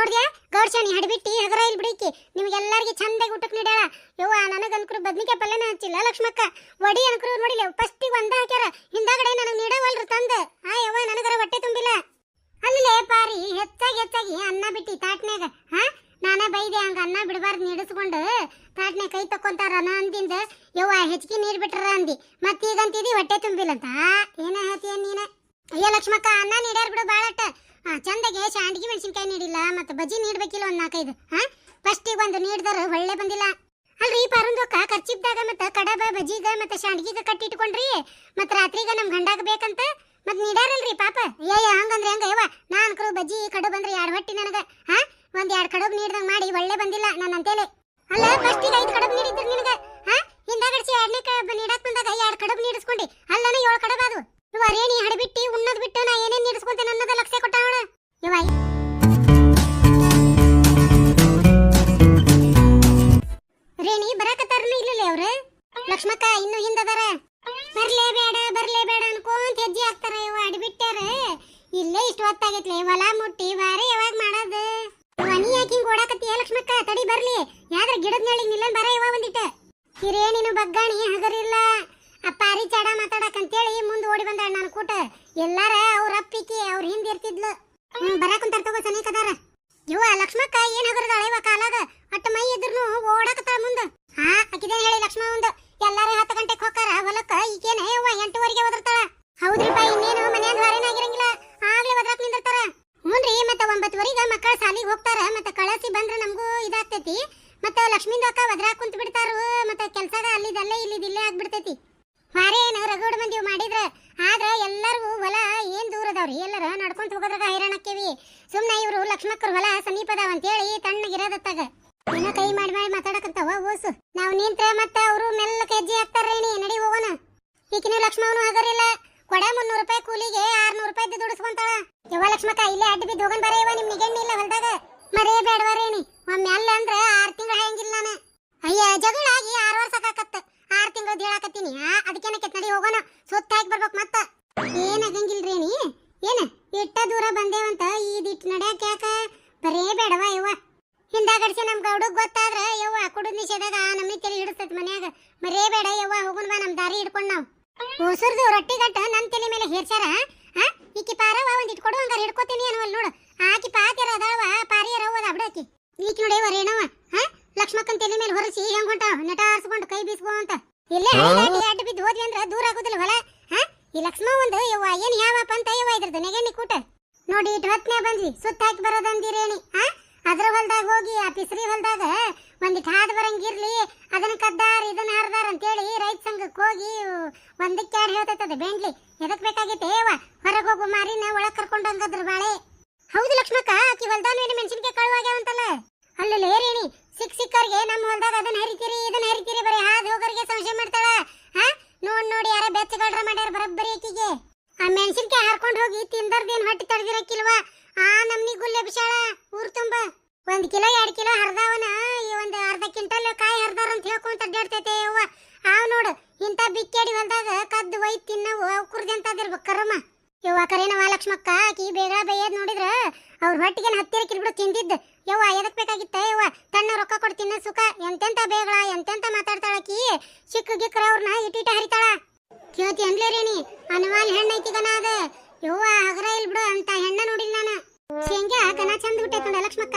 ನೋಡ್ದ್ಯಾ ಗೌಡ್ಶಾಣಿ ಹಡಬಿಟ್ಟಿ ಹಗರ ಇಲ್ಲಿ ಬಿಡಿಕಿ ನಿಮ್ಗೆಲ್ಲರಿಗೆ ಚಂದಾಗಿ ಊಟಕ್ಕೆ ನೀಡ್ಯಾಳ. ಯವ್ವ ನನಗನ್ಕರು ಬದ್ನಿಕಾಯಿ ಪಲ್ಯನ ಹಚ್ಚಿಲ್ಲ ಲಕ್ಷ್ಮಕ್ಕ. ವಡಿ ಅನ್ಕರು ನೋಡಿಲ್ಲ ಫಸ್ಟಿಗೆ ಒಂದ ಹಾಕ್ಯಾರ, ಹಿಂದಾಗಡೆ ನನಗೆ ನೀಡವಲ್ರು ತಂದು. ಯವ್ವ ನನಗರ ಹೊಟ್ಟೆ ತುಂಬಿಲ್ಲ. ಅಲ್ಲೇ ಪಾರಿ ಹೆಚ್ಚಾಗಿ ಅನ್ನ ಬಿಟ್ಟಿ ತಾಟ್ನ್ಯಾಗ. ನಾನ ಬೈದೆ ಹಂಗ ಅನ್ನ ಬಿಡಬಾರ್ದು ನೀಡಿಸ್ಕೊಂಡು ತಾಟ್ನ್ಯಾಗ ಕೈ ತಕ್ಕೊಂತಾರ ಅಂದಿಂದ. ಯವ್ವ ಹೆಚ್ಚಿಗೆ ನೀರ್ ಬಿಟ್ರ ಅಂದಿ, ಮತ್ತೀಗಂತಿದಿ ಹೊಟ್ಟೆ ತುಂಬಿಲ್ಲಂತ. ಏನ ಹೇಳ್ತೀಯ ನೀನ? ಅಯ್ಯ ಲಕ್ಷ್ಮಕ್ಕ ಅನ್ನ ನೀಡ್ಯಾರ ಬಿಡು ಬಾಳಟ್ಟ. ಚಂದಗೆ ಶಾಂಡ್ಗಿ ಮೆಣಸಿನ್ಕಾಯಿ ನೀಡಿಲ್ಲ, ಮತ್ತೆ ಬಜ್ಜಿ ನೀಡ್ಬೇಕಿಲ್ಲ ಒಂದ್ 4-5. ಫಸ್ಟಿಗೆ ಒಂದು ನೀಡ್ದಾರ ಒಳ್ಳೆ ಬಂದಿಲ್ಲ. ಅಲ್ರಿ ಪರಂದೊಕ್ಕ ಖರ್ಚಿಪ್ದಾಗ ಮತ್ತೆ ಕಡಬ ಬಜ್ಜಿಗ ಮತ್ತೆ ಶಾಂಡ್ಗಿಗ ಕಟ್ಟಿಟ್ಕೊಂಡ್ರಿ, ಮತ್ತೆ ರಾತ್ರಿಗ ನಮ್ ಗಂಡಾಗ ಬೇಕಂತ ಮತ್ ನೀಡ್ಯಾರಲ್ರಿ ಪಾಪ. ಅಯ್ಯ ಹಂಗಂದ್ರೆ ಹೆಂಗ ಯವ್ವ? ನಾನ್ ಕರು ಬಜ್ಜಿ ಕಡುಬ್ ಅಂದ್ರೆ 2 ಹೊಟ್ಟಿ ನನಗ. ಒಂದ್ 2 ಕಡುಬ್ ನೀಡ್ದಂಗ್ ಮಾಡಿ ಒಳ್ಳೆ ಬಂದಿಲ್ಲ ನನ್ನ ಅಂತೇಳಿ. ಅಲ್ಲ ಫಸ್ಟಿಗೆ 5 ಕಡುಬ್ ನೀಡಿದ್ರು ನಿನಗ, ಹಿಂದಾಗಡ್ಸಿ 2ನೇ ಕಡುಬ್ ನೀಡಕ್ ಬಂದಾಗ 2 ಕಡುಬ್ ನೀಡಿಸ್ಕೊಂಡಿ. ಅಲ್ಲನ 7 ಕಡುಬ್ ಅದು. ಇವ ರೇಣಿ ಹಡಬಿಟ್ಟಿ ಉಣ್ಣದ್ ಬಿಟ್ಟು ನಾ ಏನೇನ್ ನೀಡಿಸ್ಕೊಂತೇನೆ ಅನ್ನೋದ ಲಕ್ಷ್ಯ ಕೊಟ್ಟಾವಳ. ಯವ್ವ ರೇಣಿ ಬರಾಕತ್ತಾರನು ಇಲ್ಲಲೇ ಅವ್ರು? ಲಕ್ಷ್ಮಕ್ಕ ಇನ್ನು ಹಿಂದದಾರ. ಬರ್ಲೇಬೇಡ ಅನ್ಕೊಂತ ಹೆಜ್ಜೆ ಹಾಕ್ತಾರ. ಇವ ಅಡ್ಬಿಟ್ಟಾರ ಇಲ್ಲೇ ಇಷ್ಟು ಹೊತ್ತಾಗೈತ್ಲೆ. ಹೊಲ ಮುಟ್ಟಿ ಬಾರಿ ಯಾವಾಗ ಮಾಡೋದು? ನೀ ಯಾಕೆ ಹಿಂಗ್ ಓಡಾಕತ್ತೀಯ ಲಕ್ಷ್ಮಕ್ಕ? ತಡಿ ಬರ್ಲಿ, ಯಾವ್ದ್ರ ಗಿಡದ ನೆಳಿಗ್ ನಿಲ್ಲನ್ ಬರ ಇವ ಒಂದಿಟ್ಟ. ಹಿರೇಣಿನು ಬಗ್ಗಾಣಿ ಹಗರಿಲ್ಲ ಅಪ್ಪಾರಿ ಚಾಡ ಮಾತಾಡಕಂತೇಳಿ ಮುಂದೆ ಓಡಿ ಬಂದಾಳ ನಾನು ಕೂಟ. ಎಲ್ಲಾರ ಅವ್ರ ಅಪ್ಪಿಕಿ ಅವ್ರ ಹಿಂದ್ ಇರ್ತಿದ್ಲು. ಬರಾಕುಂತಾರ ತಗೋ ಸನೇಕದಾರ. ಇವ ಲಕ್ಷ್ಮಕ್ಕ ಏನ್ ಹಗರದಾಳ ಇವ ಕಾಲಾಗ? ಅಟ್ಟ ಮೈ ಇದ್ರೂ ಓಡಾಕತ್ತಾಳ ಮುಂದ. ಆಕಿದೇನ್ ಹೇಳಿ ಲಕ್ಷ್ಮ ಒಂದು ಎಲ್ಲಾರ 10 ಗಂಟೆಗೆ ಹೋಗಾರ ಹೊಲಕ್ಕ, ಈಗೇನ ಯವ್ವ 8:15ಗೆ ಒದರ್ತಾಳ. ಹೌದ್ರಿಪ್ಪ, ಇನ್ನೇನು ಮನ್ಯಾಗ ವಾರೇನಾಗಿರಂಗಿಲ್ಲ, ಆಗ್ಲೇ ಒದ್ರಾಕ್ ನಿಂದಿರ್ತಾರ. ಹ್ಞೂನ್ರಿ, ಮತ್ತೆ 9:15ಗೆ ಮಕ್ಕಳ ಸಾಲಿಗೆ ಹೋಗ್ತಾರ. ಮತ್ತೆ ಕಳಸಿ ಬಂದ್ರ ನಮಗೂ ಇದಾಗ್ತೈತಿ. ಮತ್ತೆ ಲಕ್ಷ್ಮೀಂದು ಅಕ್ಕ ಒದ್ರಾಕ್ ಕುಂತ ಬಿಡ್ತಾರು. ಮತ್ತೆ ಕೆಲ್ಸದ ಅಲ್ಲಿದಲ್ಲೇ ಇಲ್ಲಿದಿಲ್ಲೇ ಆಗ್ಬಿಡ್ತೈತಿ. ವಾರೇನ ರಗಡ್ ಮಂದಿ ಮಾಡಿದ್ರ. ಆದ್ರ ಎಲ್ಲರಿಗೂ ಹೊಲ ಏನ್ ದೂರ ಅದಾವ್ರಿ, ಎಲ್ಲರ ನಡ್ಕೊಂತ ಹೋಗೋದ್ರಾಗ ಹೈರಾಣಕ್ಕೇವಿ. ಸುಮ್ನೆ ಇವ್ರು ಲಕ್ಷ್ಮಕ್ಕರ್ ಹೊಲ ಸಮೀಪದಾವ ಅಂತೇಳಿ ತಣ್ಣಗಿರೋದತ್ತಾಗ ಏನೋ ಕೈ ಮಾಡಿ ಮಾತಾಡಕಂತಾವ ಓಸು. ನಾವ್ ನಿಂತ್ರ ಮತ್ತೆ ಅವರು ಮೆಲ್ಲಕ್ಕೆ ಹೆಜ್ಜೆ ಹಾಕ್ತಾರೇಣಿ. ನಡಿ ಹೋಗೋಣ. ಈಕಿನ ಲಕ್ಷ್ಮವನು ಹಗರಿಲ್ಲ. ಕೊಡ 300 ರೂಪಾಯಿ ಕೂಲಿಗೆ 600 ರೂಪಾಯಿ ದುಡಿಸ್ಕೊಂತಾಳ. ಯವ್ವ ಲಕ್ಷ್ಮಕ್ಕ ಇಲ್ಲೇ ಅಡ್ಡ ಬಿದ್ದು ಹೋಗನ್ ಬರ. ಇವ ನಿಮ್ ನಿಗೆಣ್ಣಿ ಇಲ್ಲ ಹೊಲ್ದಾಗ ಮರೇ ಬೇಡವಾರೇಣಿ. ಒಮ್ಮೆ ಅಲ್ಲ ಅಂದ್ರೆ 6 ತಿಂಗಳು ಹಾಯಂಗಿಲ್ಲ ನಾನು. ಅಯ್ಯ ಜಗಳ ಆಗಿ 6 ವರ್ಷ ಸಾಕಾಕತ್ತ. 6 ತಿಂಗಳು ಹೇಳಾಕತ್ತೀನಿ. ಅದಕ್ಕೇನಕ್ಕೆ ನಡಿ ಹೋಗೋಣ. ಸುತ್ತ ಹಾಕಿ ಬರ್ಬೇಕು ಮತ್ತ. ಏನಾಗಂಗಿಲ್ರೇಣಿ, ಏನ ಇಟ್ಟ ದೂರ ಬಂದೇವಂತ ಈದಿಟ್ಟು ನಡ್ಯಾಕ ಯಾಕ? ಬರೇ ಬೇಡವಾ ಯವ್ವ. ಹಿಂದಾಗಡ್ಸಿ ನಮ್ ಗೌಡಗ್ ಗೊತ್ತಾದ್ರ ಯವ್ವ ಕುಡುದ್ ನಿಷೇಧಾಗ ನಮ್ಮಿ ತಲೆ ಹಿಡಿಸ್ತೈತಿ ಮನ್ಯಾಗ. ಮರೇ ಬೇಡ ಯವ್ವ, ಹೋಗುನ್ ಬಾ ನಮ್ ದಾರಿ ಹಿಡ್ಕೊಂಡ್ ನಾವು. ಹೊಸರ್ದು ರೊಟ್ಟಿ ಗಂಟ ನನ್ ತಲೆ ಮೇಲೆ ಹೇರ್ಸಾರ. ಈಕಿ ಪಾರವ ಒಂದ್ ಇಟ್ಕೊಡು ಹಂಗಾರ ಹಿಡ್ಕೋತೀನಿ ಅನ್ನವಲ್ ನೋಡು. ಆಕಿ ಪಾತಿರ ಅದಾವ ಪಾರಿಯರ ಹೋದ ಬಿಡಾಕಿ. ಈಕಿ ನೋಡೇವ ರೇಣವ ಲಕ್ಷ್ಮಕ್ಕನ್ ತಲೆ ಮೇಲೆ ಹೊರಸಿ ಹೆಂಗ್ ಹೊಂಟಾವ ನೆಟ ಆರ್ಸ್ಕೊಂಡು ಕೈ ಬೀಸ್ಕೋ ಅಂತ. ಇಲ್ಲೇ ಅಡ್ಡ ಬಿದ್ದು ಹೋದ್ವಿ ಅಂದ್ರ ದೂರ ಆಗುದಿಲ್ಲ ಹೊಲ. ಈ ಲಕ್ಷ್ಮ ಒಂದು ಯವ್ವ ಏನ್ ಯಾವಪ್ಪ ಅಂತ ಯವ್ವ ಇದ್ರದ್ದು ನೆಗೆಣ್ಣಿ ಕೂಟ ನೋಡಿ. ಇಟ್ಟು ಹೊತ್ನೇ ಬಂದ್ವಿ, ಸುತ್ತ ಹಾಕಿ ಬರೋದಂದಿರೇಣಿ. ಅದ್ರ ಹೊಲ್ದಾಗ ಹೋಗಿ ಆ ಪಿಸ್ರಿ ಹೊಲ್ದಾಗ ಒಂದಿಟ್ಟು ಹಾದ್ ಬರಂಗಿರ್ಲಿ, ಅದನ್ನ ಕದ್ದಾರ ಇದನ್ನ ಹರ್ದಾರ ಅಂತೇಳಿ ರೈತ ಸಂಘಕ್ಕೆ ಹೋಗಿ 1ಕ್ಕೆ 2 ಹೇಳ್ತೈತದ ಬೆಂಡ್ಲಿ. ಎದಕ್ ಬೇಕಾಗೈತೆ ಯವ್ವ? ಹೊರಗೆ ಹೋಗು ಮಾರಿನ ಒಳಗ್ ಕರ್ಕೊಂಡು ಹಂಗದ್ರ ಬಾಳೆ. ಹೌದು ಲಕ್ಷ್ಮಕ್ಕ, ಆಕಿ ಹೊಲ್ದಾನ ಮೆಣಸಿನ್ಕಾಯಿ ಕಳುವಾಗ್ಯಾವಂತಲ್ಲ. ಅಲ್ಲೇ ರೇಣಿ ಸಿಕ್ಕರ್ಗೆ ನಮ್ಮ ಹೊಲ್ದಾಗ ಅದನ್ನ ಹರಿತೀರಿ ಇದನ್ನ ಹರಿತೀರಿ ಬರೀ ಹಾದ್ ಹೋಗೋರಿಗೆ ಸಂಶಯ ಮಾಡ್ತಾಳ. ನೋಡಿ ಯಾರ ಬೆಚ್ಚಗಳ್ರ ಮಾಡ್ಯಾರ ಬರಬ್ಬರಿ ಆಕಿಗೆ. ಆ ಮೆಣಸಿನ್ಕಾಯಿ ಹರ್ಕೊಂಡು ಹೋಗಿ ತಿಂದರ್ದೇನ್ ಹೊಟ್ಟೆ ತಡೆದಿರಕ್ಕಿಲ್ವಾ? ನಮ್ನಿ ಗುಲ್ಲೆ ಬಿಸಾಳ ಊರ್ ತುಂಬ 1 ಕಿಲೋ 2 ಕಿಲೋ ಹರ್ದಾವನ ಒಂದು ಅರ್ಧ ಕ್ವಿಂಟಲ್ ಕಾಯಿ ಹರ್ದಾರ ಅಂತ ಹೇಳ್ಕೊಂತ ಅಡ್ಡಾಡ್ತೈತೆ ಯವ್ವ. ನೋಡು ಇಂಥ ಬಿಕ್ಕೇಡಿ ಹೊಲ್ದಾಗ ಕದ್ದು ಒಯ್ದು ತಿನ್ನವು ಕುರ್ದೆಂತದಿರ್ಬೇಕು ಕರ್ಮ. ಯವ್ವ ಕರೇನವ ಲಕ್ಷ್ಮಕ್ಕ, ಆಕಿ ಬೇಗ ಬೈಯದ್ ನೋಡಿದ್ರ ಅವ್ರ ಹೊಟ್ಟಿಗೆ ಹತ್ತಿರ ಕಿರ್ಬಿಡು ತಿಂದಿದ್ದು. ಯವ್ವ ಎದಕ್ ಬೇಕಾಗಿತ್ತ ಯವ್ವ? ತಣ್ಣ ರೊಕ್ಕ ಕೊಟ್ಟು ತಿನ್ನ ಸುಖ. ಎಂತೆಂತ ಬೇಗಳ ಎಂತೆಂತ ಮಾತಾಡ್ತಾಳಕಿ. ಸಿಕ್ಕ ಗಿಕ್ಕರ ಅವ್ರನ್ನ ಇಟ್ಟಿಟ ಹರಿತಾಳ. ಕೇಳ್ತಿ ಅನ್ಲೇರೇನಿ ಅನುವಾಲ್ ಹೆಣ್ಣು ಐತಿಗನ ಅದ. ಯವ್ವ ಹಗರ ಇಲ್ ಬಿಡು ಅಂತ ಹೆಣ್ಣ ನೋಡಿಲ್ಲ ನಾನು. ಶೇಂಗಾ ಗನ ಚಂದ ಬಿಟ್ಟೈತ್ ನೋಡ ಲಕ್ಷ್ಮಕ್ಕ.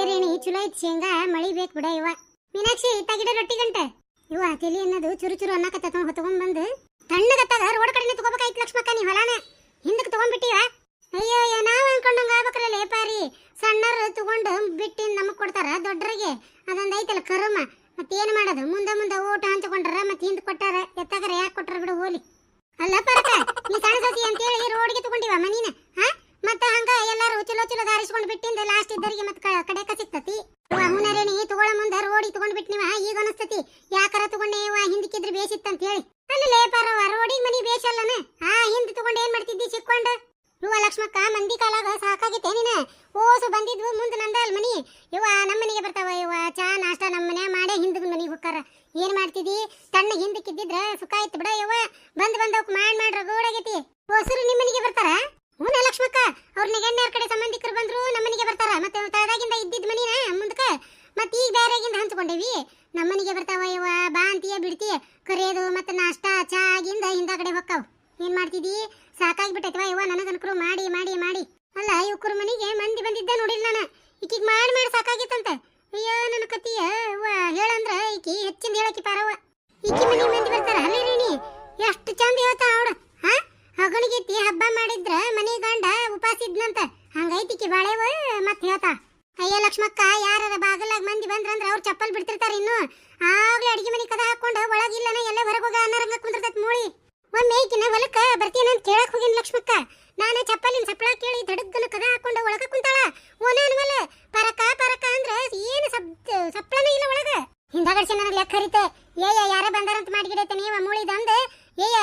ರೇಣಿ ಚಲೋ ಐತಿ ಶೇಂಗಾ, ಮಳಿ ಬೇಕ್ ಬಿಡ ಯವ್ವ. ಮೀನಾಕ್ಷಿ ತಗಿಡ ರೊಟ್ಟಿ ಗಂಟೆ. ಯವ್ವ ತಲಿ ಅನ್ನೋದು ಚುರು ಚುರು ಅನ್ನಕತ್ತ ಹೊತ್ಕೊಂಡ್ ಬಂದು ತಣ್ಣಗತ್ತಾಗ ರೋಡ್ ಕಡೆನೆ ತಗೋಬೇಕಾಯ್ತು ಲಕ್ಷ್ಮಕ್ಕ. ನೀ ಹೊಲಾನ ಹಿಂದಕ್ಕೆ ತಗೊಂಡ್ಬಿಟ್ಟಿವ. ಅಯ್ಯೋ ನಾವ್ ಅನ್ಕೊಂಡಂಗ ಆಗ್ಬೇಕ್ರಲ್ಲ ಪಾರಿ. ಸಣ್ಣರು ತಗೊಂಡು ಬಿಟ್ಟು ನಮಗ್ ಕೊಡ್ತಾರ, ದೊಡ್ಡರಿಗೆ ಅದೊಂದ್ ಐತಲ್ಲ ಕರ್ಮ. ಮತ್ತೇನ್ ಮಾಡೋದು? ಮುಂದೆ ಊಟ ಹಂಚ್ಕೊಂಡ್ರ ಮತ್ತೆ ಹಿಂದ್ ಕೊಟ್ಟಾರ, ಎತ್ತಾಗರ ಯಾಕೆ ಕೊಟ್ಟಾರ ಬಿಡು ಹೋಲಿ. ಅಲ್ಲ ಪರಕ ನೀ ಸಣ್ಣ ಸಸಿ ಅಂತೇಳಿ ರೋಡ್ಗೆ ತಗೊಂಡಿವ ಮನೀನ. ಮತ್ತ ಹಂಗ ಎಲ್ಲಾರು ಚಲೋ ದಾರಿಸ್ಕೊಂಡ್ ಬಿಟ್ಟಿಂದ ಲಾಸ್ಟ್ ಇದ್ದರಿಗೆ ಮತ್ ಕಡೆಕ ಸಿಕ್ತತಿ. ಹುನರೇಣಿ ತಗೊಳ ಮುಂದ ರೋಡಿಗೆ ತಗೊಂಡ್ ಬಿಟ್ನಿವ. ಈಗ ಅನಸ್ತತಿ ಯಾಕಾರ ತಗೊಂಡೇವ ಹಿಂದಕ್ಕಿದ್ರೆ ಬೇಸಿತ್ತಂತ ಹೇಳಿ. ಅಲ್ಲೇ ಪರವ ರೋಡಿಗೆ ಮನಿ ಬೇಸಲ್ಲನ. ಹಿಂದ್ ತಗೊಂಡ್ ಏನ್ ಮಾಡ್ತಿದ್ದಿ ಸಿಕ್ಕೊಂಡ? ಇವ ಲಕ್ಷ್ಮಕ್ಕ ಮಂದಿ ಕಾಲಾಗ ಸಾಕಾಗಿತ್ತೆ ನೀನ. ಓಸು ಬಂದಿದ್ವು ಮುಂದೆ ನಂದಲ್ ಮನಿ. ಇವ ನಮ್ಮ ಮನೆಗೆ ಬರ್ತಾವ. ಇವ ಚಾ ನಾಷ್ಟ ನಮ್ಮ ಮನೆ ಮಾಡೇ ಹಿಂದದ ಮನಿಗೆ ಹೋಗ್ತಾರ. ಏನ್ ಮಾಡ್ತಿದಿ? ತಣ್ಣ ಹಿಂದಕ್ಕಿದ್ರ ಸುಖ ಆಯ್ತು ಬಿಡ ಯವ್ವ. ಬಂದವಕ್ ಮಾಡ್ರ ಗೋಡಾಗೈತಿ. ಹೊಸರು ನಿಮ್ಮ ಮನೆಗೆ ಬರ್ತಾರ? ಹೂನ ಲಕ್ಷ್ಮಕ್ಕ, ಅವ್ರ ನೆಗಣ್ಣವ್ರ ಕಡೆ ಸಂಬಂಧಿಕರು ಬಂದ್ರು ನಮ್ಮ ಮನೆಗೆ ಬರ್ತಾರ. ಮತ್ತೆ ತಳದಾಗ ಹೇಳ್ತಾ. ಅಯ್ಯ ಲಕ್ಷ್ಮಕ್ಕ, ಯಾರ ಬಾಗಲಾಗ ಮಂದಿ ಬಂದ್ರಂದ್ರ ಅವ್ರು ಚಪ್ಪಲ್ ಬಿಡ್ತಿರ್ತಾರ. ಇನ್ನು ಆಗ್ಲೇ ಅಡಿಗೆ ಮನೆ ಕದ ಹಾಕೊಂಡು ಒಳಗಿಲ್ಲನ ಎಲ್ಲ ಹೊರಗೆ ಹೋಗ ಅನ್ನರಂಗ ಕುಂದಿರ್ತೈತಿ ಮೂಳಿ. ಒಮ್ಮೆ ಈಕಿನ ಹೊಲಕ್ಕ ಬರ್ತೀನಿ ಅಂತ ಕೇಳಕ್ ಹೋಗಿನ್ ಲಕ್ಷ್ಮಕ್ಕ. ನಾನು ಚಪ್ಪಲಿನ ಸಪ್ಪಳ ಕೇಳಿ ದಡಗ್ಗನ ಕದ ಹಾಕೊಂಡು ಒಳಗ ಕುಂತಾಳ. ಓನ ಅನ್ವಲ್ಲ ಪರಕ ಪರಕ ಅಂದ್ರ ಏನು ಸಪ್ಪಳನ ಇಲ್ಲ ಒಳಗ. ಹಿಂದಾಗಡ್ಸಿ ನನಗೆ ಲೆಕ್ಕ ಹರಿತೆ. ಯಾರ ಬಂದಾರಂತ ಮಾಡಿಗಿಡೈತೆ ನೀವ ಮೂಳಿದಂದ.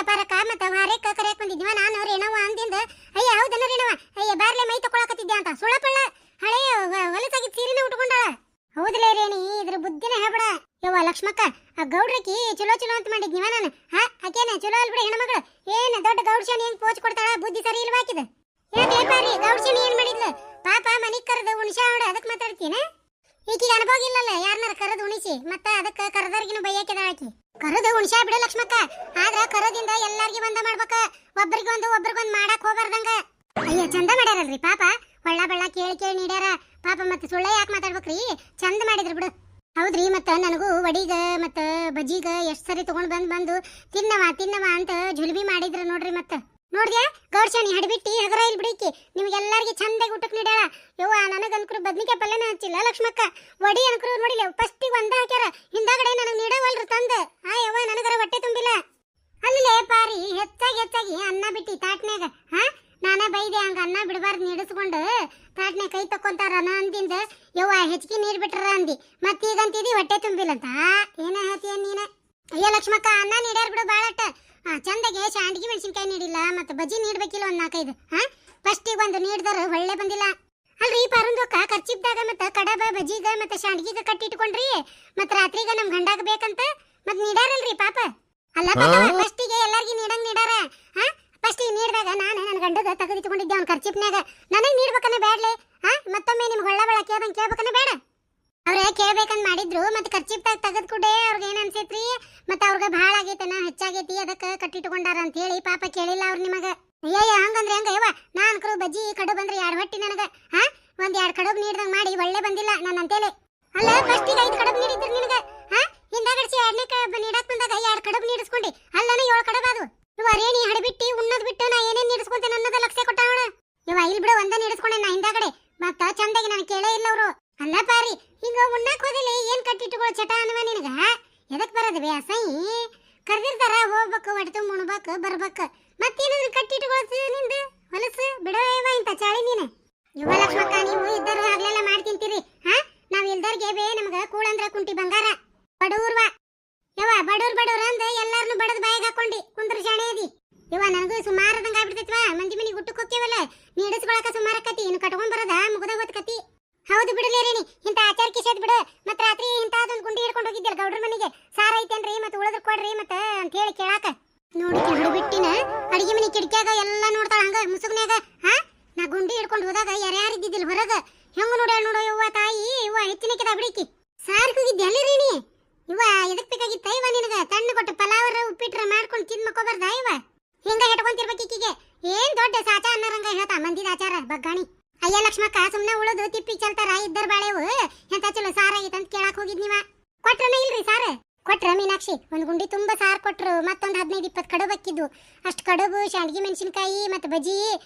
ಪರಕ ಮತ್ತ ವಾರೇಕ ಕರೆಯಕ್ ಬಂದಿದ್ವ. ನಾನು ರೇಣವ ಅಂದಿಂದ ಅಯ್ಯ ಹೌದನ ರೇಣವ, ಬಾರ್ಲೆ ಮೈ ತಕೊಳಕತ್ತಿದ್ದೆ ಅಂತ ಸುಳಪಳ್ಳ ಹಳೆ ಹೊಲಸಾಗಿದ್ ಸೀರೆನ ಉಟ್ಕೊಂಡಾಳ. ಹೌದಲೇ ರೇಣಿ, ಇದ್ರ ಬುದ್ಧಿನ ಹೇಳ್ಬೇಡ. ಯವ್ವ ಲಕ್ಷ್ಮಕ್ಕ, ಆ ಗೌಡ್ರಕಿ ಚಲೋ ಚಲೋ ಅಂತ ಮಾಡಿದ್ನಿವ ನಾನು. ಆಕೇನ ಚಲೋ ಅಲ್ಬಿಡ ಹೆಣ್ಮಗಳು. ಏನ್ ದೊಡ್ಡ ಗೌಡ್ಶಾಣಿ ಹೆಂಗ್ ಪೋಚ್ ಕೊಡ್ತಾಳ, ಬುದ್ಧಿ ಸರಿ ಇಲ್ವಾ ಆಕಿದ? ಯಾಕೆ ಪಾರಿ ಗೌಡ್ಶಾಣಿ ಏನ್ ಮಾಡಿದ್ಲು? ಪಾಪ ಮನಿಗ್ ಕರೆದು ಉಣಿಸ ಹೊಡ ಅದಕ್ ಮಾತಾಡ್ತೀನ? ಈಕಿಗೆ ಅನುಭವ ಇಲ್ಲಲ್ಲ ಯಾರನ್ನಾರ ಕರೆದು ಉಣಿಸಿ, ಮತ್ತ ಅದಕ್ಕ ಕರೆದವ್ರಿಗಿನ ಬೈಯಾಕಿದ ಆಕಿ. ಕರೆದು ಉಣಿಸ ಬಿಡ ಲಕ್ಷ್ಮಕ್ಕ, ಆದ್ರ ಕರದಿಂದ ಎಲ್ಲಾರ್ಗಿ ಬಂದ ಮಾಡ್ಬೇಕ. ಒಬ್ರಿಗೊಂದು ಮಾಡಕ್ ಹೋಗ್ಬಾರ್ದಂಗ. ಅಯ್ಯ ಚಂದ ಮಾಡ್ಯಾರಲ್ರಿ ಪಾಪ, ಒಳ್ಳ ಬಳ್ಳ ಕೇಳಿ ಕೇಳಿ ನೀಡ್ಯಾರ ಪಾಪ. ಮತ್ತೆ ಸುಳ್ಳ ಯಾಕೆ ಮಾತಾಡ್ಬೇಕ್ರಿ? ಚಂದ ಮಾಡಿದ್ರು ಬಿಡು. ಹೌದ್ರಿ, ಮತ್ತ ನನಗೂ ವಡಿಗ ಮತ್ತ ಬಜ್ಜಿಗ ಎಷ್ಟ್ ಸರಿ ತಗೊಂಡ್ ಬಂದು ತಿನ್ನವ ಅಂತ ಜುಲ್ಬಿ ಮಾಡಿದ್ರ ನೋಡ್ರಿ. ಮತ್ತ ನೋಡ್ದ್ಯಾ ಗೌಡ್ಶಾಣಿ ಹಡಿಬಿಟ್ಟಿ ಹಗರ ಇಲ್ ಬಿಡಿಕಿ ನಿಮ್ಗೆಲ್ಲರಿಗೆ ಚಂದಾಗಿ ಊಟಕ್ ನೀಡ್ಯಾಳ. ಯವ್ವ ನನಗನ್ಕರು ಬದ್ನಿಕಾಯಿ ಪಲ್ಯನ ಹಚ್ಚಿಲ್ಲ ಲಕ್ಷ್ಮಕ್ಕ. ವಡಿ ಅನ್ಕರು ನೋಡಿಲ್ಲ ಫಸ್ಟಿಗೆ ಒಂದ ಹಾಕ್ಯಾರ, ಹಿಂದಾಗಡೆ ನನಗ್ ನೀಡವಲ್ರು ತಂದ. ಯವ್ವ ನನಗರ ಹೊಟ್ಟೆ ತುಂಬಿಲ್ಲ. ಅಲ್ಲೇ ಪಾರಿ ಹೆಚ್ಚಾಗಿ ಅನ್ನ ಬಿಟ್ಟಿ ತಾಟ್ನ್ಯಾಗ. ನಾನ ಬೈದೆ ಹಂಗ ಅನ್ನ ಬಿಡಬಾರ್ದು ನೀಡಿಸ್ಕೊಂಡು ತಾಟ್ನ್ಯಾಗ ಕೈ ತಕ್ಕೊಂತಾರ ಅಂದಿಂದ. ಯವ್ವ ಹೆಚ್ಚಿಗೆ ನೀರ್ ಬಿಟ್ರ ಅಂದಿ, ಮತ್ತೀಗಂತಿದಿ ಹೊಟ್ಟೆ ತುಂಬಿಲ್ಲಂತ. ಏನ ಹೇಳ್ತೀಯ ನೀನ? ಅಯ್ಯ ಲಕ್ಷ್ಮಕ್ಕ, ಅನ್ನ ನೀಡ್ಯಾರ ಬಿಡು ಬಾಳಟ. ಚಂದಗೆ ಶಾಂಡ್ಗಿ ಮೆಣಸಿನ್ಕಾಯಿ ನೀಡಿಲ್ಲ, ಮತ್ತೆ ಬಜ್ಜಿ ನೀಡ್ಬೇಕಿಲ್ಲ ಒಂದ್ 4-5. ಫಸ್ಟಿಗೆ ಒಂದು ನೀಡ್ದಾರ ಒಳ್ಳೆ ಬಂದಿಲ್ಲ. ಅಲ್ರಿ ಪರಂದೊಕ್ಕ ಖರ್ಚಿಪ್ದಾಗ ಮತ್ತ ಕಡಬ ಬಜ್ಜಿಗ ಮತ್ತೆ ಶಾಂಡ್ಗಿಗ ಕಟ್ಟಿಟ್ಕೊಂಡ್ರಿ. ಮತ್ ರಾತ್ರಿಗ ನಮ್ ಗಂಡಾಗ ಬೇಕಂತ ಮತ್ ನೀಡ್ಯಾರಲ್ರಿ ಪಾಪ. ಅಲ್ಲ ಫಸ್ಟಿಗೆ ಎಲ್ಲಾರ್ಗಿ ನೀಡಾರ. ಫಸ್ಟಿಗೆ ನೀಡ್ದಾಗ ನಾನು ನನ್ನ ಗಂಡಗ ತೆಗೆದಿಟ್ಕೊಂಡಿದ್ದೆ ಅವ್ನ ಖರ್ಚಿಪ್ನ್ಯಾಗ. ನನಗ್ ನೀಡ್ಬೇಕನ್ನ ಬ್ಯಾಡ್ಲೆ? ಮತ್ತೊಮ್ಮೆ ನಿಮ್ಗೆ ಹೊಳ್ಳ ಬಳ ಕೇಳ್ಬೇಕನ್ನ ಬೇಡ? ಅವ್ರ ಕೇಳ್ಬೇಕಂತ ಮಾಡಿದ್ರು, ಮತ್ತೆ ಖರ್ಚಿಪ್ದಾಗ ತೆಗೆದ್ ಕೂಡೆ ಅವ್ರಿಗೆ ಏನ್ ಅನ್ಸೈತ್ರಿ, ಮತ್ತೆ ಅವ್ರಿಗೆ ಭಾಳ ಆಗೈತನ ಹೆಚ್ಚಾಗೈತಿ ಅದಕ್ಕೆ ಕಟ್ಟಿಟ್ಕೊಂಡಾರ ಅಂತ ಹೇಳಿ ಪಾಪ ಕೇಳಿಲ್ಲ ಅವ್ರು ನಿಮಗ. ಅಯ್ಯ ಹಂಗಂದ್ರೆ ಹೆಂಗ ಯವ್ವ? ನಾನ್ ಬಜ್ಜಿ ಕಡುಬು ಅಂದ್ರೆ 2 ಹೊಟ್ಟಿ ನನಗ. ಒಂದ್ 2 ಕಡುಬು ನೀಡ್ದಂಗ್ ಮಾಡಿ ಒಳ್ಳೆ ಬಂದಿಲ್ಲ ನನ್ನ ಅಂತೇಳಿ. ಅಲ್ಲ ಫಸ್ಟಿಗೆ 5 ಕಡುಬು ನೀಡಿದ್ರು ನಿನಗ. ಹಿಂದಾಗಡ್ಸಿ 2ನೇ ಕಡುಬು ನೀಡಕ್ ಬಂದಾಗ 2 ಕಡುಬು ನೀಡಿಸ್ಕೊಂಡಿ. ಅಲ್ಲನ 7 ಕಡುಬು ಅದು. ಇವ ರೇಣಿ ಹಡಬಿಟ್ಟಿ ಉಣ್ಣದ್ ಬಿಟ್ಟು ನಾ ಏನೇನ್ ನೀಡಿಸ್ಕೊಂತೇನೆ ಅನ್ನೋದ ಲಕ್ಷ್ಯ ಕೊಟ್ಟಾವಳ. ಇವ ಇಲ್ ಬಿಡು ಒಂದ ನೀಡಿಸ್ಕೊಂಡೆ ನಾ ಹಿಂದಾಗಡೆ. ಮತ್ತ ಚಂದಾಗಿ ನಾನು ಕೇಳೇ ಇಲ್ಲ ಅವ್ರು. ಅಲ್ಲ ಪಾರಿ ಹಿಂಗ ಉಣ್ಣಾಕ್ ಹೋದಿಲ್ಲ ಏನ್ ಕಟ್ಟಿಟ್ಟುಕೊಳ್ಳೋ ಚಟ ಅನ್ನವ ನಿನಗ? ಎದಕ್ ಬರೋದು ಬೇಸೈ? ಕರ್ದಿರ್ತಾರ ಹೋಗ್ಬೇಕು, ಹೊಟ್ಟೆ ಮುಣ್ಬೇಕು ಬರ್ಬೇಕು, ಮತ್ತೇನಾದ್ರು ಕಟ್ಟಿಟ್ಟುಕೊಳ್ತೀವಿ ನಿಂದು ಹೊಲಸು ಬಿಡವ ಇಂತ ಚಾಳಿ ನೀನು. ಯುವ ಲಕ್ಷ್ಮಕ್ಕ, ನೀವು ಇದ್ದರು ಆಗ್ಲೆಲ್ಲ ಮಾಡ್ತಿಂತೀರಿ. ನಾವ್ ಇಲ್ದರ್ಗೆ ಬೇ ನಮ್ಗ ಕೂಳಂದ್ರ ಕುಂಟಿ ಬಂಗಾರ. ಬಡೂರ್ವ ಯವ್ವ, ಬಡೂರ್ ಅಂದ ಎಲ್ಲಾರನು ಬಡದ್ ಬಾಯಿಗೆ ಹಾಕೊಂಡಿ ಕುಂದ್ರ ಶಾಣೆ ಅದಿ. ಇವ ನನಗೂ ಸುಮಾರದಂಗ ಆಗ್ಬಿಡ್ತೈತ್ವಾ. ಮಂದಿ ಮನಿಗೆ ಊಟಕ್ಕೆ ಹೋಗ್ತೇವಲ್ಲ, ನೀಡಿಸ್ಕೊಳಕ ಸುಮಾರಕತಿ, ಇನ್ನು ಕಟ್ಕೊಂಡ್ ಬರೋದ ಮುಗದ ಹೊತ್ಕತಿ. ಹೌದು ಬಿಡಲೇ ರೇಣಿ, ಇಂತ ಆಚಾರ ಕಿಸೇದ್ ಬಿಡು. ಮತ್ ರಾತ್ರಿ ಇಂತಾದೊಂದು ಗುಂಡಿ ಹಿಡ್ಕೊಂಡು ಹೋಗಿದ್ದಿಲ್ಲ ಗೌಡ್ರ ಮನೆಗೆ. ಸಾರ ಐತೇನ್ರಿ ಮತ್ತೆ ಉಳದ್ರ ಕೊಡ್ರಿ ಮತ್ತೆ ಅಂತ ಹೇಳಿ ಕೇಳಾಕ. ನೋಡಿ ಬಿಟ್ಟಿನ ಅಡಿಗೆ ಮನೆ ಕಿಟಕಿಯಾಗ ಎಲ್ಲ ನೋಡ್ತಾಳ ಹಂಗ ಮುಸುಗ್ನ್ಯಾಗ. ನಾ ಗುಂಡಿ ಹಿಡ್ಕೊಂಡು ಹೋದಾಗ ಯಾರ್ಯಾರಿದ್ದಿದ್ದಿಲ್ಲ ಹೊರಗ. ಹೆಂಗ ನೋಡೋ ಯವ್ವ ತಾಯಿ, ಇವ ಹೆಚ್ಚಿನಕಿದ ಬಿಡಿಕಿ. ಸಾರ್ ಹೋಗಿದ್ದೆ ಅಲ್ಲಿ ರೇಣಿ? ಇವ ಎದಕ್ ಬೇಕಾಗಿತ್ತ ಇವ ನಿನಗ? ತಣ್ಣು ಕೊಟ್ಟು ಪಲಾವರ ಉಪ್ಪಿಟ್ರ ಮಾಡ್ಕೊಂಡು ತಿಂದ್ ಮಕ್ಕೋಬಾರ್ದ ಇವ? ಹಿಂಗ ಹೆಟ್ಕೊಂತಿರ್ಬೇಕು ಈಕಿಗೆ. ಏನ್ ದೊಡ್ಡ ಸಾಚ ಅನ್ನರಂಗ ಹೇಳ್ತಾ ಮಂದಿದ ಆಚಾರ ಬಗ್ಗಾಣಿ. ಅಯ್ಯ ಲಕ್ಷ್ಮಕ್ಕ, ಸುಮ್ನೆ ಉಳುದು ತಿಪ್ಪಿ ಚಲ್ತಾರ ಇದ್ದರ್ ಬಾಳೆವು ಎಂತ ಚಲೋ ಸಾರಾಗಿತ್ತಂತ ಕೇಳಾಕ್ ಹೋಗಿದ್ ನೀವ. ಕೊಟ್ರನ ಇಲ್ರಿ ಸಾರ? ಕೊಟ್ರ ಮೀನಾಕ್ಷಿ, ಒಂದ್ ಗುಂಡಿ ತುಂಬಾ ಸಾರ್ ಕೊಟ್ರು. ಮತ್ತೊಂದ್ 15-20 ಕಡುಬು ಅಕ್ಕಿದ್ದು. ಅಷ್ಟ್ ಕಡುಬು, ಶಾಂಡ್ಗಿ ಮೆಣಸಿನ್ಕಾಯಿ ಮತ್ತ ಬಜ್ಜಿ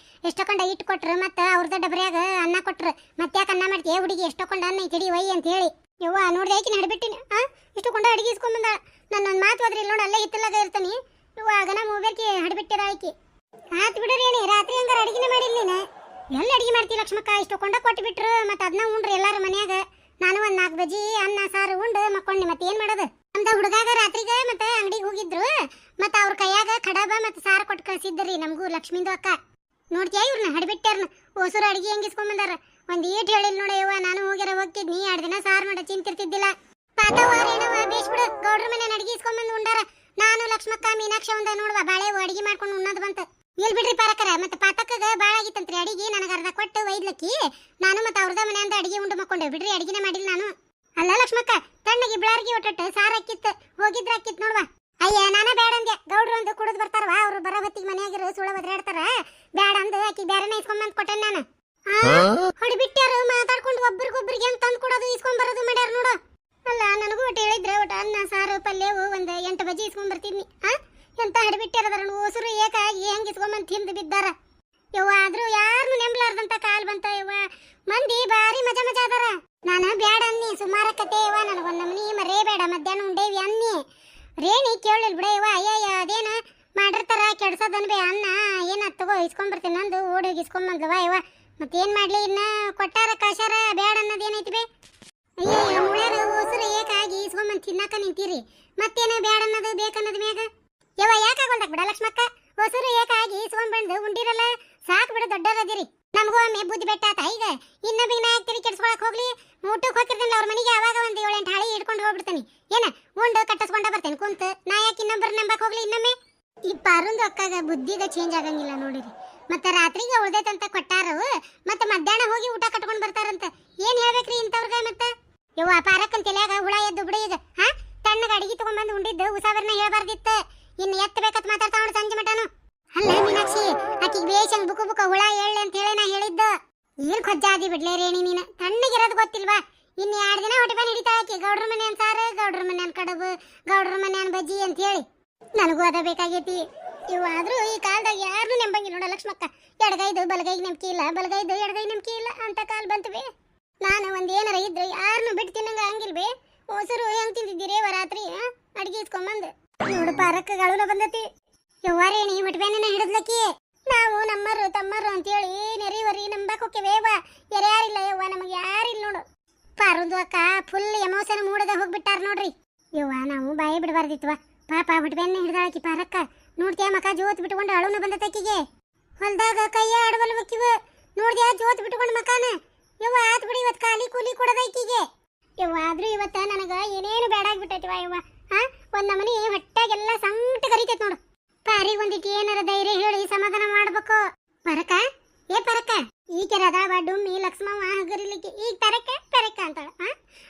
ಎಷ್ಟೊಕೊಂಡ ಇಟ್ಟು ಕೊಟ್ರು. ಮತ್ತ ಅವ್ರದ ಡಬ್ರ್ಯಾಗ ಅನ್ನ ಕೊಟ್ರು. ಮತ್ತ್ಯಾಕ ಅನ್ನ ಮಾಡ್ತೀಯ ಹುಡುಗಿ, ಎಷ್ಟೊಕೊಂಡ ಅನ್ನ ಐತಿ ಒಯ್ ಅಂತ ಹೇಳಿ. ಯವ್ವ ನೋಡ್ದೆ ಆಕಿನ ಹಡ್ಬಿಟ್ಟಿನ ಇಷ್ಟುಕೊಂಡ ಅಡಿಗೆ ಇಸ್ಕೊಂಡ್ ಬಂದ. ನನ್ನೊಂದ್ ಮಾತು ಹೋದ್ರಿ ಇಲ್ಲ ನೋಡ, ಅಲ್ಲೇ ಹಿತ್ತಲಾಗ ಇರ್ತಾನಿ. ಇವ ಆಗನ ಮೂಬೇಕಿ ಹಡ್ಬಿಟ್ಟಿರ ಆಕಿ. ಆತ್ ಬಿಡ್ರಿ ಏನಿ, ರಾತ್ರಿ ಹಂಗಾರ ಅಡಿಗೆನ ಮಾಡಿಲ್ಲ ನೀನ? ಎಲ್ಲಿ ಅಡಿಗೆ ಮಾಡ್ತಿ ಲಕ್ಷ್ಮಕ್ಕ? ಇಷ್ಟೊಕೊಂಡ ಕೊಟ್ಟು ಬಿಟ್ರು. ಮತ್ತ ಅದನ್ನ ಉಂಡ್ರಿ ಎಲ್ಲಾರು ಮನ್ಯಾಗ. ನಾನು ಒಂದ್ 4 ಬಜ್ಜಿ ಅನ್ನ ಸಾರು ಉಂಡು ಮಕ್ಕೊಂಡಿ. ಮತ್ತೆ ಏನ್ ಮಾಡೋದು? ನಮ್ದ ಹುಡುಗಾಗ ರಾತ್ರಿಗ ಮತ್ತೆ ಅಂಗಡಿಗೆ ಹೋಗಿದ್ರು. ಮತ್ತ ಅವ್ರ ಕೈಯಾಗ ಕಡಬ ಮತ್ತ ಸಾರು ಕೊಟ್ಟು ಕಳ್ಸಿದ್ರಿ ನಮಗೂ ಲಕ್ಷ್ಮಿಂದು ಅಕ್ಕ. ನೋಡ್ತೀಯ ಇವ್ರನ್ನ ಹಡ್ಬಿಟ್ಟಾರ್ನ ಓಸೂರು ಅಡಿಗೆ ಹೆಂಗ್ ಇಸ್ಕೊಂಡ್ ಬಂದಾರ. ಒಂದ್ ಈಟ್ ಹೇಳಿಲ್ ನೋಡ ಯವ್ವ, ನಾನು ಹೋಗ್ಯಾರ ಹೋಗ್ತಿದ್ನಿ 2 ದಿನ ಸಾರು ಮಾಡ ಚಿಂತಿರ್ತಿದ್ದಿಲ್ಲ. ಪಾತವಾರೇನವ ಬೇಸ್ಬಿಡು, ಗೌಡ್ರ ಮನೆ ಅಡಿಗೆ ಇಸ್ಕೊಂಡ್ ಬಂದು ಉಂಡಾರ. ನಾನು ಲಕ್ಷ್ಮಕ್ಕ ಮೀನಾಕ್ಷ ಒಂದ ನೋಡ್ವ ಬಾಳೆ ಅಡಿಗೆ ಮಾಡ್ಕೊಂಡು ಉಣ್ಣೋದು ಬಂತ. ಇಲ್ ಬಿಡ್ರಿ ಪಾರಕರ, ಮತ್ತೆ ಪಾತಕ್ಕಗ ಬಾಳ ಆಗಿತ್ತಂತ್ರಿ ಅಡಿಗೆ. ನನಗೆ ಅರ್ಧ ಕೊಟ್ಟು ಒಯ್ದ್ಲಕ್ಕಿ. ನಾನು ಮತ್ತೆ ಅವ್ರದ ಮನೆ ಅಂತ ಅಡಿಗೆ ಉಂಡು ಮಕ್ಕೊಂಡೆ ಬಿಡ್ರಿ, ಅಡಿಗೆನ ಮಾಡಿಲ್ಲ ನಾನು. ಅಲ್ಲ ಲಕ್ಷ್ಮಕ್ಕ, ತಣ್ಣಗೆ ಬಿಳಾರ್ಗಿ ಒಟ್ಟಟ್ಟು ಸಾರು ಹಾಕಿತ್ತು, ಹೋಗಿದ್ರ ಹಾಕಿತ್ ನೋಡ್ವಾ. ಅಯ್ಯ ನಾನ ಬೇಡ ಅಂದೆ. ಗೌಡ್ರು ಒಂದು ಕುಡಿದ್ ಬರ್ತಾರವಾ, ಅವ್ರು ಬರೋ ಹೊತ್ತಿಗೆ ಮನೆಯಾಗಿರು ಸುಳ ಒದ್ರಾಡ್ತಾರ, ಬೇಡ ಅಂದು ಆಕಿ ಬೇರೆನ ಇಸ್ಕೊಂಬಂದ್ ಕೊಟ್ಟೆನ್ ನಾನು. ಹೊಡಿಬಿಟ್ಟಾರು ಮಾತಾಡ್ಕೊಂಡು ಒಬ್ರಿಗೊಬ್ರಿಗೆ ಹೆಂಗ್ ತಂದ್ ಕೊಡೋದು ಇಸ್ಕೊಂಡ್ ಬರೋದು ಮಾಡ್ಯಾರ ನೋಡು. ಅಲ್ಲ ನನಗೂ ಒಟ್ಟು ಹೇಳಿದ್ರೆ ಒಟ್ಟು ಅನ್ನ ಸಾರು ಪಲ್ಯವು ಒಂದ್ 8 ಬಜ್ಜಿ ಇಸ್ಕೊಂಡ್ ಬರ್ತಿದ್ನಿ. ಎಂತ ಹಡ್ಬಿಟ್ಟಿರದಾರ ಓಸರು ಏಕಾಗಿ ಹೆಂಗ್ ಇಸ್ಕೊಂಬಂದ್ ತಿಂದು ಬಿದ್ದಾರ. ಯವ್ವ ಆದ್ರೂ ಯಾರನ್ನು ನೆಂಬ್ಲಾರ್ದಂತ ಕಾಲ್ ಬಂತ ಯವ್ವ. ಮಂದಿ ಬಾರಿ ಮಜಾ ಕತೆ ಯವ್ವ ನನಗೊಂದು ನಮ್ನಿ ಮರೇ ಬೇಡ ಮಧ್ಯಾಹ್ನ ಉಂಡೇವಿ ಅನ್ನಿ ರೇಣಿ ಕೇಳಲಿಲ್ಲ ಬಿಡ ಯವ್ವ ಅಯ್ಯಯ್ಯ ಅದೇನ ಮಾಡಿರ್ತಾರ ಕೆಡ್ಸೋದನ್ ಬೇ ಅನ್ನ ಏನ ತಗೋ ಇಸ್ಕೊಂಡ್ಬರ್ತೀನಿ ನಂದು ಓಡಿ ಹೋಗಿ ಇಸ್ಕೊಂಬಂದ್ಲವ ಯವ್ವ ಮತ್ತೇನ್ ಮಾಡ್ಲಿ ಇನ್ನ ಕೊಟ್ಟಾರ ಕಾಶಾರ ಬೇಡ ಅನ್ನೋದೇನೈತಿ ಬೇ ಅಯ್ಯಯ್ಯ ಮುಳ್ಯಾರ ಹೊಸರು ಏಕಾಗಿ ಇಸ್ಕೊಂಬಂದ್ ತಿನ್ನಾಕ ನಿಂತೀರಿ ಮತ್ತೇನ ಬೇಡ ಅನ್ನೋದು ಬೇಕನ್ನೋದು ಮ್ಯಾಗ ಯವ್ವ ಯಾಕಾಗೋಲ್ದಾಕ್ ಬಿಡ ಲಕ್ಷ್ಮಕ್ಕ ಹೊಸರು ಏಕಾಗಿ ಇಸ್ಕೊಂಡ್ಬಂದು ಉಂಡಿರಲ್ಲ ಸಾಕು ಬಿಡ ದೊಡ್ಡರದಿರಿ ನಮಗೂ ಒಮ್ಮೆ ಬುದ್ಧಿ ಬೆಟ್ಟಾತ ಈಗ ಇನ್ನೊಬ್ಬ ನಾ ಯಾಕೆ ಕೆಡ್ಸ್ಕೊಳಕ್ ಹೋಗ್ಲಿ ಊಟಕ್ಕೆ ಹೋಗಿರ್ತೀನಿ ಅವ್ರ ಮನೆಗೆ ಅವಾಗ ಒಂದು 7-8 ಹಾಳಿ ಹಿಡ್ಕೊಂಡು ಹೋಗ್ಬಿಡ್ತೀನಿ ಏನ ಉಂಡು ಕಟ್ಟಿಸ್ಕೊಂಡ ಬರ್ತೇನೆ ಕುಂತ ನಾ ಯಾಕೆ ಇನ್ನೊಬ್ಬರ ನಂಬಕ್ ಹೋಗ್ಲಿ ಇನ್ನೊಮ್ಮೆ ಈ ಪಾರುಂದು ಅಕ್ಕಾಗ ಬುದ್ಧಿಗ ಚೇಂಜ್ ಆಗಂಗಿಲ್ಲ ನೋಡಿರಿ ಮತ್ತೆ ರಾತ್ರಿಗೆ ಉಳ್ದೈತಂತ ಕೊಟ್ಟಾರವು ಮತ್ತೆ ಮಧ್ಯಾಹ್ನ ಹೋಗಿ ಊಟ ಕಟ್ಕೊಂಡ್ ಬರ್ತಾರಂತ ಏನ್ ಹೇಳ್ಬೇಕ್ರಿ ಇಂಥವ್ರಿಗೆ ಮತ್ತೆ ಯವ್ವ ಪಾರಕ್ಕನ್ ತಲ್ಯಾಗ ಹುಳ ಎದ್ದು ಬಿಡಿ ಈಗ ಹಾ ತಣ್ಣಗ ಅಡಿಗೆ ತಗೊಂಡ್ಬಂದು ಉಂಡಿದ್ದು ಉಸಾವರ್ನ ಹೇಳ್ಬಾರ್ದಿತ್ತ ಇನ್ನು ಎತ್ತಬೇಕತ್ ಮಾತಾಡ್ತಾವ ಸಂಜೆ ಮಟನು ಅಲ್ಲ ಮೀನಾಕ್ಷಿ ಆಕಿಗೆ ಬೇಷಂಗ್ ಬುಕು ಬುಕ ಹುಳ ಹೇಳಿ ಅಂತ ಹೇಳಿ ನಾ ಹೇಳಿದ್ದ ಏನ್ ಕೊಜ್ಜಾದಿ ಬಿಡ್ಲೇ ರೇಣಿ ನೀನು ತಣ್ಣಗಿರೋದು ಗೊತ್ತಿಲ್ವಾ ಇನ್ನು 2 ದಿನ ಹೊಟ್ಟೆ ಬಂದು ಹಿಡಿತಾ ಆಕಿ ಗೌಡ್ರ ಮನೆಯನ್ ಸಾರು ಗೌಡ್ರ ಮನೆಯನ್ ಕಡುಬು ಗೌಡ್ರ ಮನೆಯನ್ ಬಜ್ಜಿ ಅಂತ ಹೇಳಿ ನನಗೂ ಅದ ಬೇಕಾಗೈತಿ ಇವು ಆದ್ರೂ ಈ ಕಾಲದಾಗ ಯಾರನ್ನೂ ನೆಂಬಂಗಿಲ್ಲ ನೋಡ ಲಕ್ಷ್ಮಕ್ಕ ಎಡಗೈದು ಬಲಗೈಗೆ ನಂಬಿಕೆ ಇಲ್ಲ ಬಲಗೈದು ಎಡಗೈ ನಂಬಿಕೆ ಇಲ್ಲ ಅಂತ ಕಾಲ ಬಂತುವೆ ನಾನು ಒಂದೇನಾರ ಇದ್ರೆ ಯಾರನ್ನು ಬಿಟ್ಟು ತಿನ್ನಂಗ ಹಂಗಿಲ್ವೇ ಹೊಸರು ಹೆಂಗ್ ತಿಂದಿದ್ದೀರಿ ರಾತ್ರಿ ಅಡಿಗೆ ಇಸ್ಕೊಂಬಂದು ನೋಡು ಪಾರಕ್ಕಗಳು ಬಂದತಿ ಯವ್ವಾರೇಣಿ ಹೊಟ್ಟೆನ ಹಿಡಿದ್ಲಕ್ಕಿ ನಾವು ನಮ್ಮರು ತಮ್ಮರು ಅಂತೇಳಿ ನೆರೆವರಿ ನಂಬಕ್ ಹೋಗ್ಯವೇವ ಯಾರಿಲ್ಲ ಯವ್ವ ನಮಗೆ ಯಾರಿಲ್ಲ ನೋಡು ಪಾರುದು ಅಕ್ಕ ಫುಲ್ ಎಮೋಷನ್ ಮೂಡದ ಹೋಗ್ಬಿಟ್ಟಾರ ನೋಡ್ರಿ ಯವ್ವ ನಾವು ಬಾಯಿ ಬಿಡಬಾರ್ದಿತ್ವ ಪಾಪ ಹೊಟ್ಟೆನ ಹಿಡ್ದಾಳಕಿ ಪಾರಕ್ಕ ನೋಡ್ತೀಯ ಮಕ ಜೋತ್ ಬಿಟ್ಕೊಂಡು ಅಳುನ ಬಂದತಕ್ಕಿಗೆ ಹೊಲ್ದಾಗ ಕೈಯ ಆಡಬಲ್ಬೇಕಿವ ನೋಡ್ದ್ಯಾ ಜೋತ್ ಬಿಟ್ಕೊಂಡು ಮಕಾನ ಯವ್ವ ಆತ್ ಬಿಡಿ ಇವತ್ತು ಖಾಲಿ ಕೂಲಿ ಕೊಡದೈಕಿಗೆ ಯವ್ವ ಆದ್ರೂ ಇವತ್ತ ನನಗ ಏನೇನು ಬೇಡಾಗ್ಬಿಟ್ಟೈತಿವ ಯವ್ವ ಹಾ ಒಂದ್ ನಮನಿ ಹೊಟ್ಟಾಗೆಲ್ಲ ಸಂಕಟ ಕರಿತೈತ್ ನೋಡು ಪಾರಿಗೆ ಒಂದಿಟ್ಟು ಏನಾರ ಧೈರ್ಯ ಹೇಳಿ ಸಮಾಧಾನ ಮಾಡ್ಬೇಕು ಪರಕ ಏ ಪರಕ ಈ ಕೆರದ ಡುಮ್ಮಿ ಲಕ್ಷ್ಮವ್ವ ಹಗರಿಲಿಕ್ಕೆ ಈಗ ಪರಕ ಅಂತಾಳ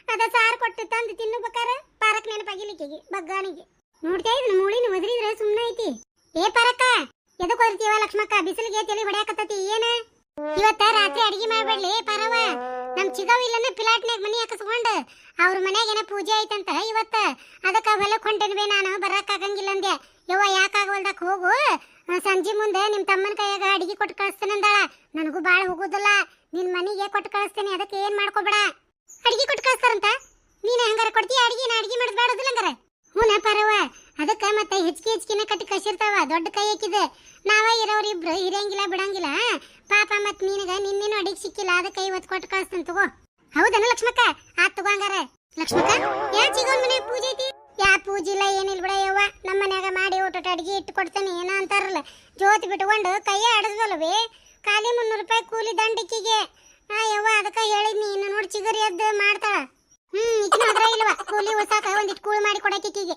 ಅದ ಸಾರು ಕೊಟ್ಟು ತಂದು ತಿನ್ನಬೇಕಾರ ಪಾರಕ್ ನೆನಪಾಗಿಲಿಕ್ಕಿಗೆ ಬಗ್ಗಾನಿಗೆ ನೋಡ್ತಾ ಇದ್ನ ಮೂಳಿನ ಒದರಿದ್ರೆ ಸುಮ್ಮನೆ ಐತಿ ಏ ಪರಕ ಎದಕ್ ಒದರ್ತೀವ ಲಕ್ಷ್ಮಕ್ಕ ಬಿಸಿಲಿಗೆ ತಲೆ ಹೊಡ್ಯಾಕತ್ತತಿ ಏನ ಇವತ್ತ ರಾತ್ರಿ ಅಡಿಗೆ ಮಾಡ್ಬೇಡ್ಲಿ ಪರವ ನಮ್ ಚಿಗವ್ ಇಲ್ಲನ್ನ ಪಿಲಾಟ್ನ್ಯಾಗ ಮನಿ ಹಾಕಿಸ್ಕೊಂಡ್ ಅವ್ರ ಮನ್ಯಾಗ ಏನ ಪೂಜೆ ಐತಂತ ಇವತ್ತ ಅದಕ್ಕ ಹೊಲಕ್ ಹೊಂಟೇನ್ಬೇ ನಾನು ಬರಕ್ ಆಗಂಗಿಲ್ಲ ಅಂದೆ ಯವ್ವ ಯಾಕಾಗವಲ್ದಕ್ ಹೋಗು ಸಂಜೆ ಮುಂದೆ ನಿಮ್ ತಮ್ಮನ ಕೈಯಾಗ ಅಡಿಗೆ ಕೊಟ್ಟು ಕಳಿಸ್ತೇನೆ ಅಂದಾಳ ನನಗೂ ಬಾಳ ಹೋಗುದಿಲ್ಲ ನಿನ್ ಮನಿಗೆ ಕೊಟ್ಟು ಕಳಿಸ್ತೇನೆ ಅದಕ್ಕೆ ಏನ್ ಮಾಡ್ಕೋಬೇಡ ಅಡಿಗೆ ಕೊಟ್ಟು ಕಳಿಸ್ತಾರಂತ ನೀನ್ ಹಂಗಾರ ಕೊಡ್ತೀಯ ಅಡಿಗೆ ನಾ ಅಡಿಗೆ ಮಾಡೋದು ಬೇಡದಿಲ್ಲ ಹಂಗಾರ ಹೂನ ಪರವ ಅದಕ್ಕ ಮತ್ತೆ ಹೆಚ್ಚಿನ ಕಟ್ಟಿ ಕಸಿರ್ತಾವ ದೊಡ್ಡ ಕೈ ಹಾಕಿದೆ ನಾವ ಇರೋರಿಬ್ರು ಹಿರಿಯಂಗಿಲ್ಲ ಬಿಡಂಗಿಲ್ಲ ಪಾಪ ಮತ್ ನಿನಗ ನಿನ್ನೇನು ಅಡಿಗೆ ಸಿಕ್ಕಿಲ್ಲ ಅದಕ್ಕೆ ಇವತ್ತು ಕೊಟ್ಟು ಕಳಿಸ್ತೇನೆ ತಗೋ ಹೌದನ ಲಕ್ಷ್ಮಕ್ಕ ಆತ್ ತಗೋ ಹಂಗಾರ ಲಕ್ಷ್ಮಕ್ಕ ಯಾ ಚಿಗೋನ್ ಮನೆ ಪೂಜೆ ಐತಿ ಯಾ ಪೂಜೆ ಇಲ್ಲ ಏನಿಲ್ಲ ಬಿಡ ಯವ್ವ ನಮ್ಮ ಮನ್ಯಾಗ ಮಾಡಿ ಊಟ ಅಡಿಗೆ ಇಟ್ಟು ಕೊಡ್ತೇನೆ ಏನ ಅಂತಾರಲ್ಲ ಜೋತಿ ಬಿಟ್ಕೊಂಡು ಕೈಯ ಆಡದ್ವಲ್ವೇ ಖಾಲಿ 300 ರೂಪಾಯಿ ಕೂಲಿ ದಂಡಕ್ಕಿಗೆ ಯವ್ವ ಅದಕ್ಕ ಹೇಳಿದ್ನಿ ಇನ್ನು ನೋಡಿ ಚಿಗರಿ ಎದ್ದು ಮಾಡ್ತಾಳ ಈಗಿನ ಅದ್ರ ಇಲ್ವಾ ಕೂಲಿ ಉಸಾಕ ಒಂದಿಟ್ಟು ಕೂಳು ಮಾಡಿ ಕೊಡಕ್ಕಿಗೆ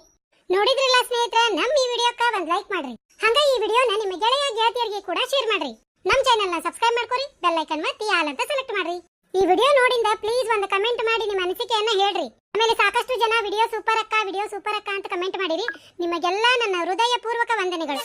ನೋಡಿದ್ರಲ್ಲ ಸ್ನೇಹಿತರೆ ನಮ್ಮ ಈ ವಿಡಿಯೋಕ್ಕ ಒಂದ್ ಲೈಕ್ ಮಾಡ್ರಿ ಹಂಗ ಈ ವಿಡಿಯೋನ ನಿಮ್ಮ ಗೆಳೆಯ ಗೆಳತಿಯರಿಗೆ ಕೂಡ ಶೇರ್ ಮಾಡ್ರಿ ನಮ್ಮ ಚಾನೆಲ್ ನ ಸಬ್ಸ್ಕ್ರೈಬ್ ಮಾಡ್ಕೊರಿ ಬೆಲ್ ಐಕನ್ ಒತ್ತಿ ಆಲ್ ಅಂತ ಸೆಲೆಕ್ಟ್ ಮಾಡ್ರಿ ಈ ವಿಡಿಯೋ ನೋಡಿಂದ ಪ್ಲೀಸ್ ಒಂದು ಕಮೆಂಟ್ ಮಾಡಿ ನಿಮ್ಮ ಅನಿಸಿಕೆಯನ್ನ ಹೇಳ್ರಿ ಆಮೇಲೆ ಸಾಕಷ್ಟು ಜನ ವಿಡಿಯೋ ಸೂಪರ್ ಅಕ್ಕ ಅಂತ ಕಮೆಂಟ್ ಮಾಡಿರಿ ನಿಮಗೆಲ್ಲ ನನ್ನ ಹೃದಯಪೂರ್ವಕ ವಂದನೆಗಳು